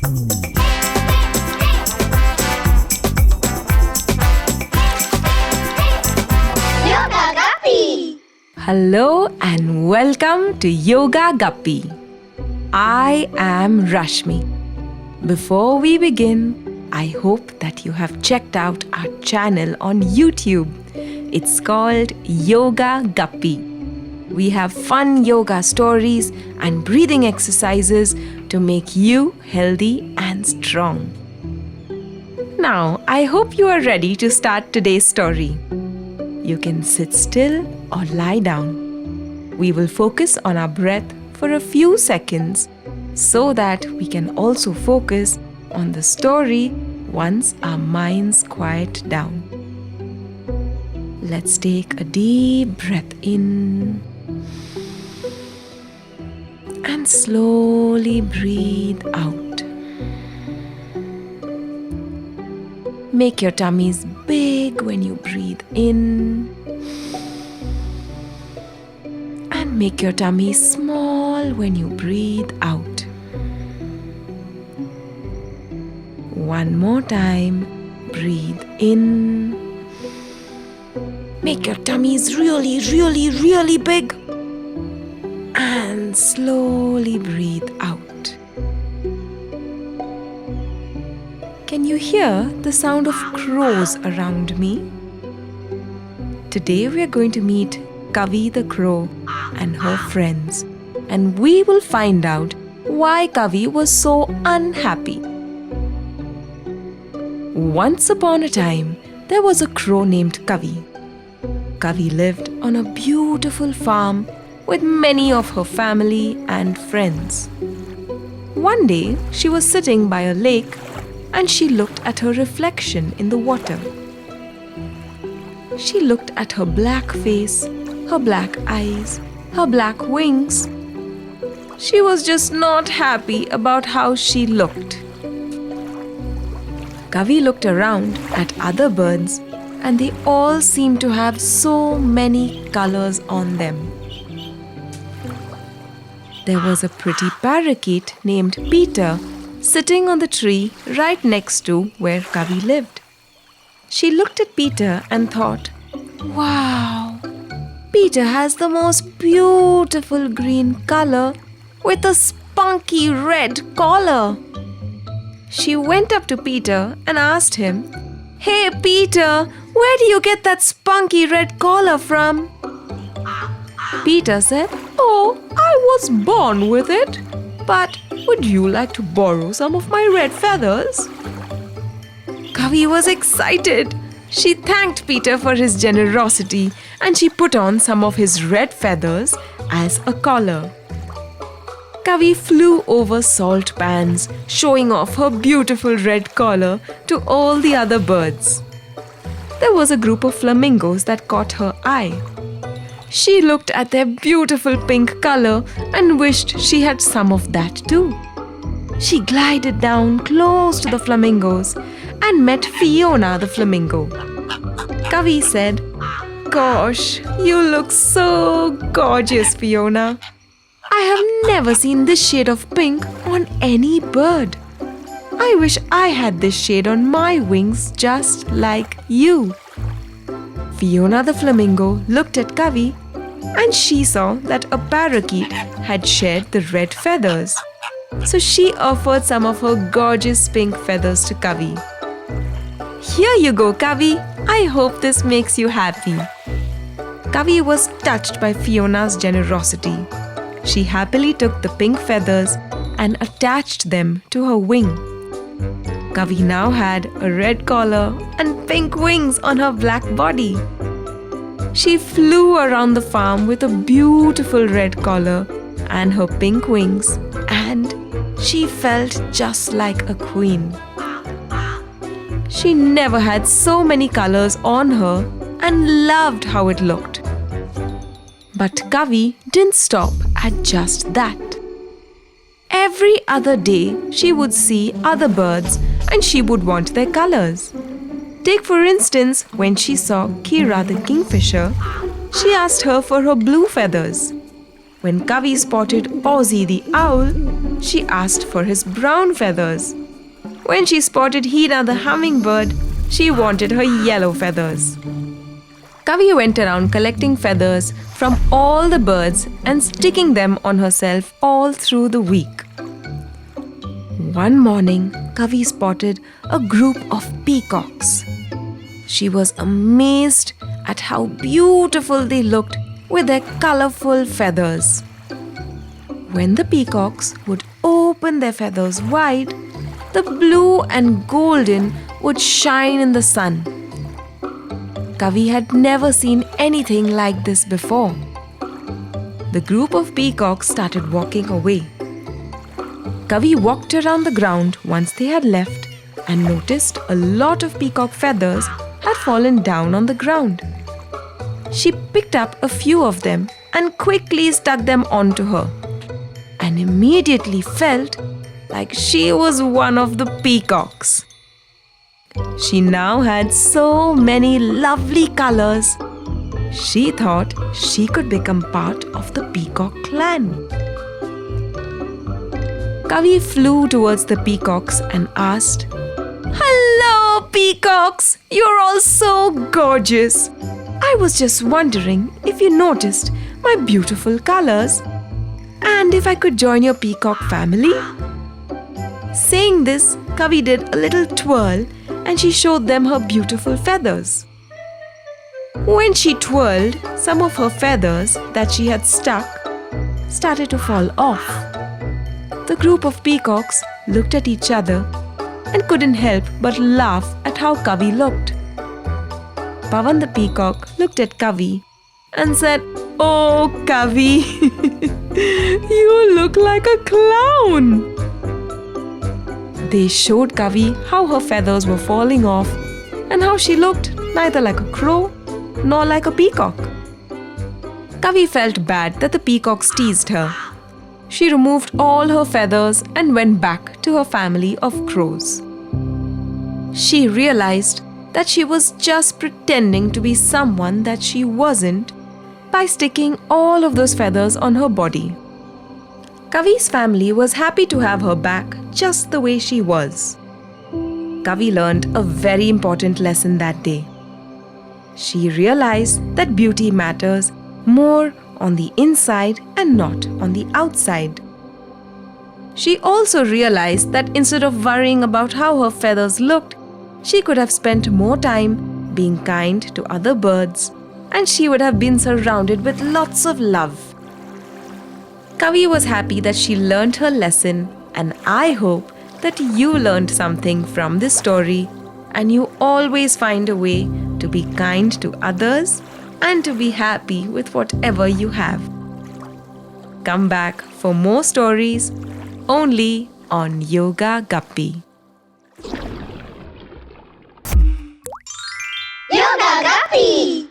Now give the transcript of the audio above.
Yoga Guppy! Hello and welcome to Yoga Guppy. I am Rashmi. Before we begin, I hope that you have checked out our channel on YouTube. It's called Yoga Guppy. We have fun yoga stories and breathing exercises to make you healthy and strong. Now, I hope you are ready to start today's story. You can sit still or lie down. We will focus on our breath for a few seconds so that we can also focus on the story once our minds quiet down. Let's take a deep breath in and slowly breathe out. Make your tummies big when you breathe in and make your tummy small when you breathe out. One more time, breathe in. Make your tummies really, really, really big and slowly breathe out. Can you hear the sound of crows around me? Today we are going to meet Kavi the crow and her friends, and we will find out why Kavi was so unhappy. Once upon a time, there was a crow named Kavi. Kavi lived on a beautiful farm with many of her family and friends. One day, she was sitting by a lake and she looked at her reflection in the water. She looked at her black face, her black eyes, her black wings. She was just not happy about how she looked. Kavi looked around at other birds and they all seemed to have so many colors on them. There was a pretty parakeet named Peter sitting on the tree right next to where Kavi lived. She looked at Peter and thought, "Wow, Peter has the most beautiful green color with a spunky red collar." She went up to Peter and asked him, "Hey Peter, where do you get that spunky red collar from?" Peter said, "Oh, I was born with it. But would you like to borrow some of my red feathers?" Kavi was excited. She thanked Peter for his generosity and she put on some of his red feathers as a collar. Kavi flew over salt pans, showing off her beautiful red collar to all the other birds. There was a group of flamingos that caught her eye. She looked at their beautiful pink color and wished she had some of that too. She glided down close to the flamingos and met Fiona the flamingo. Kavi said, "Gosh, you look so gorgeous, Fiona. I have never seen this shade of pink on any bird. I wish I had this shade on my wings just like you." Fiona the flamingo looked at Kavi and she saw that a parakeet had shared the red feathers. So she offered some of her gorgeous pink feathers to Kavi. "Here you go, Kavi. I hope this makes you happy." Kavi was touched by Fiona's generosity. She happily took the pink feathers and attached them to her wing. Kavi now had a red collar and pink wings on her black body. She flew around the farm with a beautiful red collar and her pink wings, and she felt just like a queen. She never had so many colors on her and loved how it looked. But Kavi didn't stop at just that. Every other day, she would see other birds and she would want their colors. Take for instance, when she saw Kira the kingfisher, she asked her for her blue feathers. When Kavi spotted Ozzy the owl, she asked for his brown feathers. When she spotted Hina the hummingbird, she wanted her yellow feathers. Kavi went around collecting feathers from all the birds and sticking them on herself all through the week. One morning, Kavi spotted a group of peacocks. She was amazed at how beautiful they looked with their colorful feathers. When the peacocks would open their feathers wide, the blue and golden would shine in the sun. Kavi had never seen anything like this before. The group of peacocks started walking away. Kavi walked around the ground once they had left and noticed a lot of peacock feathers had fallen down on the ground. She picked up a few of them and quickly stuck them onto her, and immediately felt like she was one of the peacocks. She now had so many lovely colors. She thought she could become part of the peacock clan. Kavi flew towards the peacocks and asked, "Hello, peacocks! You're all so gorgeous. I was just wondering if you noticed my beautiful colors and if I could join your peacock family." Saying this, Kavi did a little twirl and she showed them her beautiful feathers. When she twirled, some of her feathers that she had stuck started to fall off. The group of peacocks looked at each other and couldn't help but laugh at how Kavi looked. Pawan the peacock looked at Kavi and said, "Oh, Kavi, you look like a clown." They showed Kavi how her feathers were falling off and how she looked neither like a crow nor like a peacock. Kavi felt bad that the peacocks teased her. She removed all her feathers and went back to her family of crows. She realized that she was just pretending to be someone that she wasn't by sticking all of those feathers on her body. Kavi's family was happy to have her back just the way she was. Kavi learned a very important lesson that day. She realized that beauty matters more on the inside and not on the outside. She also realized that instead of worrying about how her feathers looked, she could have spent more time being kind to other birds, and she would have been surrounded with lots of love. Kavi was happy that she learned her lesson, and I hope that you learned something from this story and you always find a way to be kind to others and to be happy with whatever you have. Come back for more stories only on Yoga Guppy. Yoga Guppy!